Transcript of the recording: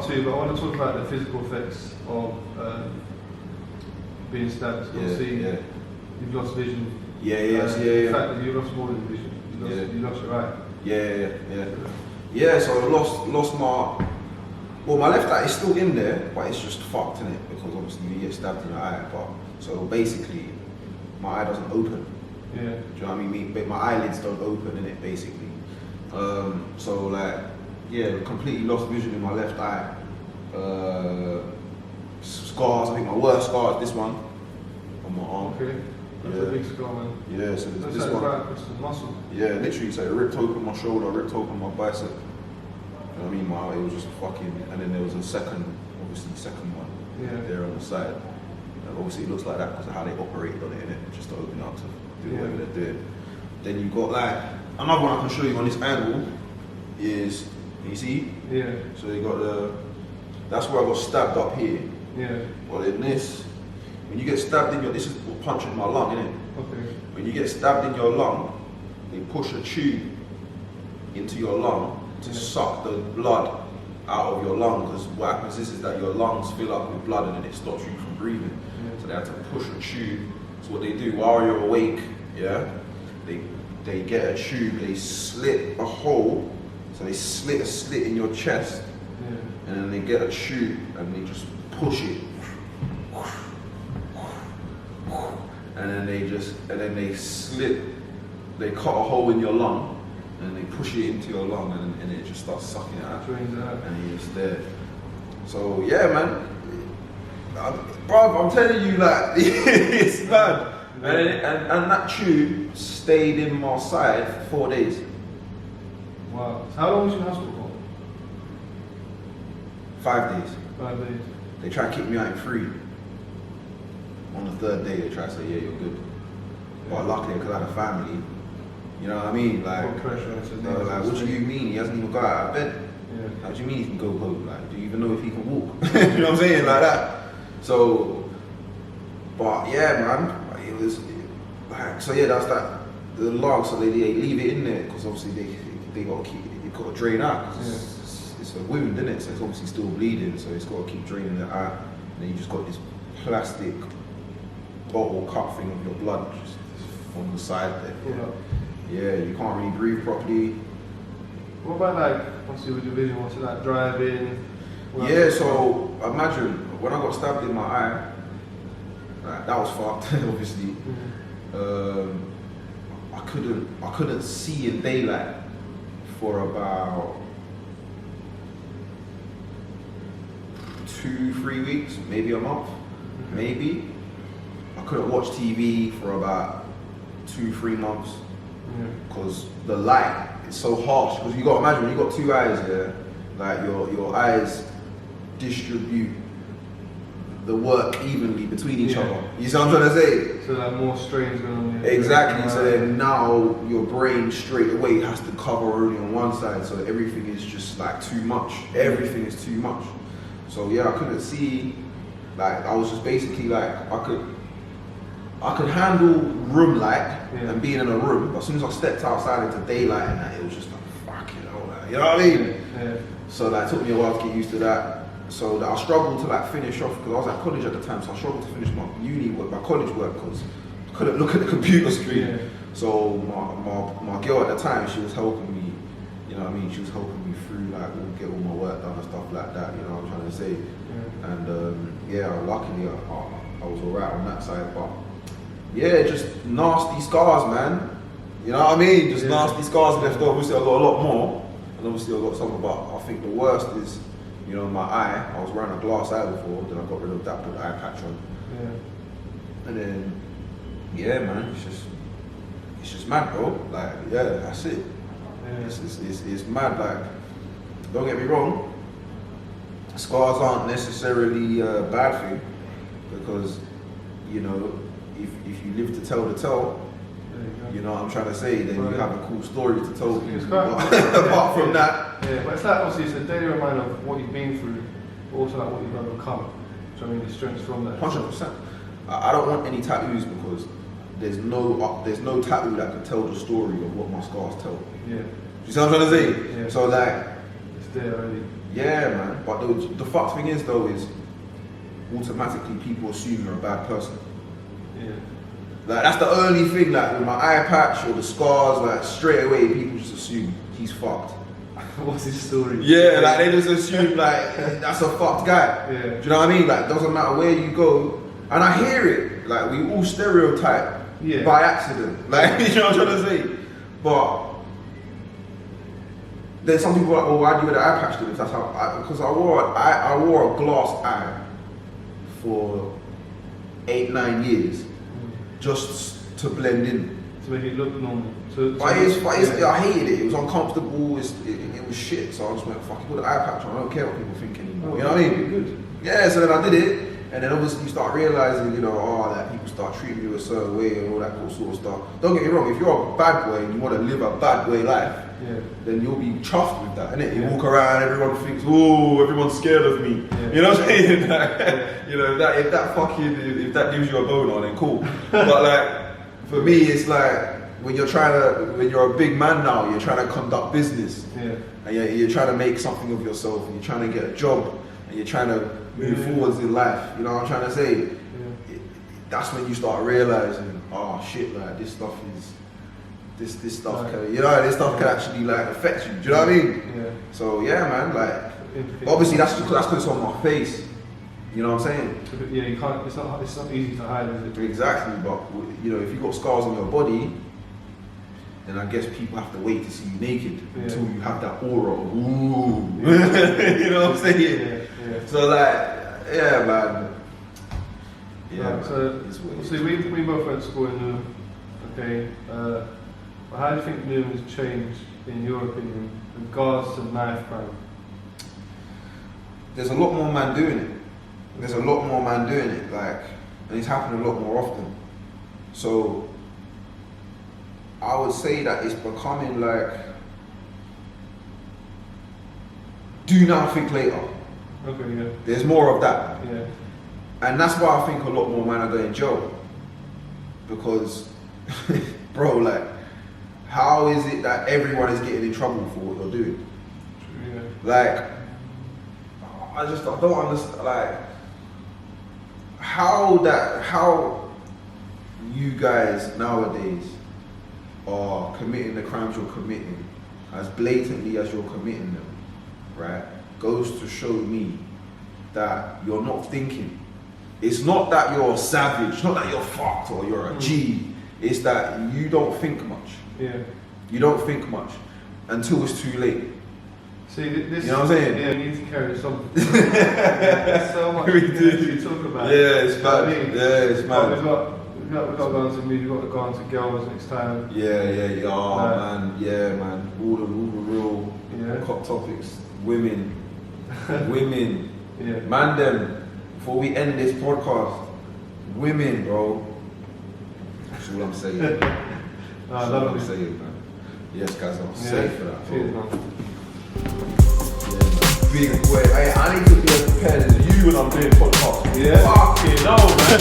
too, but I want to talk about the physical effects of being stabbed. Obviously, you've lost vision. The fact that you lost more than vision. You lost your eye. Yeah, so I lost my. Well, my left eye is still in there, but it's just fucked in it because obviously you get stabbed in the eye. But so basically, my eye doesn't open. Yeah. Do you know what I mean? But my eyelids don't open in it basically. So like, completely lost vision in my left eye. Scars. I think my worst scar is this one on my arm. Okay. That's a big scar, man. Yeah, so that's this like one. right, it's the muscle. Yeah, literally, so it ripped open my shoulder, ripped open my bicep. You know what I mean? It was just fucking, and then there was a second one there on the side. And obviously it looks like that because of how they operated on it, innit? Just to open it up to do whatever they're doing. Then you've got like, another one I can show you on this angle is, you see? Yeah. So you got that's where I got stabbed up here. Yeah. Well, in this, when you get stabbed in this is punching my lung, innit? Okay. When you get stabbed in your lung, they push a tube into your lung to suck the blood out of your lung, because what happens is that your lungs fill up with blood and then it stops you from breathing. So they have to push a tube. So what they do while you're awake, they get a tube, they slit a hole, so they slit a slit in your chest, and then they get a tube and they just push it. And then they cut a hole in your lung, and they push it into your lung, and it just starts sucking it out. And you're just there. So yeah, man. Bro, I'm telling you, like, it's bad. And that tube stayed in my side for 4 days. Wow. So how long was you in hospital for? 5 days. 5 days. They try to kick me out in 3. On the 3rd day, they try to say, yeah, you're good. But luckily, because I had a family, you know what I mean? Like, what do you mean? He hasn't even got out of bed. Yeah. How do you mean he can go home? Like, do you even know if he can walk? You know what I'm saying? Like that. So, but yeah, man, it was like, so yeah, that's that. The lung, so they leave it in there because obviously they got to keep it got to drain out. It's a wound, isn't it? So it's obviously still bleeding, so it's got to keep draining it out. And then you just got this plastic bottle cup thing of your blood just on the side there. Yeah, you can't really breathe properly. What about like, obviously with your vision, what's it like driving? Yeah, so imagine when I got stabbed in my eye, like, that was fucked, obviously. I couldn't see in daylight for about 2-3 weeks, maybe a month, maybe. I couldn't watch TV for about 2-3 months because the light is so harsh. Because you got to imagine when you got 2 eyes there, like your eyes distribute the work evenly between each other. You see what I'm trying to say? So like more strains going on. Exactly. So then now your brain straight away has to cover only on one side. So everything is just like too much. Everything is too much. So yeah, I couldn't see. Like I was just basically like I could handle room light and being in a room, but as soon as I stepped outside into daylight and that, it was just like, fucking hell, like, you know what I mean? Yeah. So like, it took me a while to get used to that. So that I struggled to like finish off, because I was at college at the time, so I struggled to finish my uni work, my college work, because I couldn't look at the computer screen. Yeah. So my girl at the time, she was helping me, you know what I mean? She was helping me through, like, get all my work done and stuff like that, you know what I'm trying to say? Yeah. And luckily I was alright on that side, but yeah, just nasty scars, man. You know what I mean? Just nasty scars left. Obviously, I got a lot more, and obviously I got some. But I think the worst is, you know, my eye. I was wearing a glass eye before, then I got rid of that, put the eye patch on. Yeah. And then, yeah, man, it's just mad, bro. Like, yeah, that's it. Yeah. It's mad. Like, don't get me wrong. Scars aren't necessarily a bad thing, because, you know, if you live to tell the tale, you know what I'm trying to say, then you have a cool story to tell people. Apart from that. Yeah, but it's like, obviously, it's a daily reminder of what you've been through, but also like what you've overcome. So I mean, the strengths from that. 100%. I don't want any tattoos because there's no tattoo that can tell the story of what my scars tell. Yeah. You see what I'm trying to say? Yeah. So like, it's there already. Yeah, man. But the fucked thing is though is automatically people assume you're a bad person. Yeah. Like that's the only thing. Like with my eye patch or the scars, like straight away people just assume he's fucked. What's his story? Yeah, like they just assume like that's a fucked guy. Yeah. Do you know what I mean? Like doesn't matter where you go, and I hear it. Like we all stereotype by accident. Like you know what I'm trying to say. But then some people are like, well, why do you wear the eye patch to this? That's how because I wore a glass eye for 8-9 years just to blend in. To make it look normal. I hated it. It was uncomfortable. It was shit. So I just went, fuck it, put the eye patch on. I don't care what people think anymore. You know what I mean? Good. Yeah. So then I did it, and then obviously you start realizing, you know, that people start treating you a certain way and all that sort of stuff. Don't get me wrong. If you're a bad boy and you want to live a bad boy life, then you'll be chuffed with that, innit? You walk around, everyone thinks, oh, everyone's scared of me. Yeah. You know what I'm saying? You know, if that gives you a boner, then cool. But like, for me, it's like when you're a big man now, you're trying to conduct business, and you're trying to make something of yourself, and you're trying to get a job, and you're trying to move forwards in life. You know what I'm trying to say? That's when you start realizing, oh shit, like this stuff is. This stuff can actually like affect you. Do you know what I mean? Yeah. So yeah, man. Like, obviously that's because it's on my face. You know what I'm saying? Yeah, you can't. It's not easy to hide, is it? Exactly. But you know, if you've got scars on your body, then I guess people have to wait to see you naked until you have that aura of ooh. You know what I'm saying? Yeah. So like, yeah, man. Yeah. Right, so we both went to school in Newham. Okay. How do you think Newham has changed, in your opinion, in regards to knife crime? There's a lot more man doing it. Like, and it's happening a lot more often. So, I would say that it's becoming like, do now, think later. Okay, yeah. There's more of that. Yeah. And that's why I think a lot more men are going to jail. Because, bro, like, how is it that everyone is getting in trouble for what you're doing? Yeah. Like, I don't understand, like, how you guys nowadays are committing the crimes you're committing as blatantly as you're committing them, right, goes to show me that you're not thinking. It's not that you're savage, it's not that you're fucked or you're a G, it's that you don't think much. Yeah. You don't think much until it's too late. See, this, you know what I'm saying? Yeah, we need to carry this on. There's so much to talk about. Yeah, it's mad. It's mad. We've got to go on to music, we've got to go on to girls next time. Yeah. Oh, man. All the real hot topics. Women. Yeah. Man, them. Before we end this podcast, women, bro. That's all I'm saying. That's all I'm saying, man. Yes, guys, I'm safe for that. Cheers, man. Yeah, big boy. I need to be as prepared as you when I'm doing podcasts. Yeah. Fucking no, man.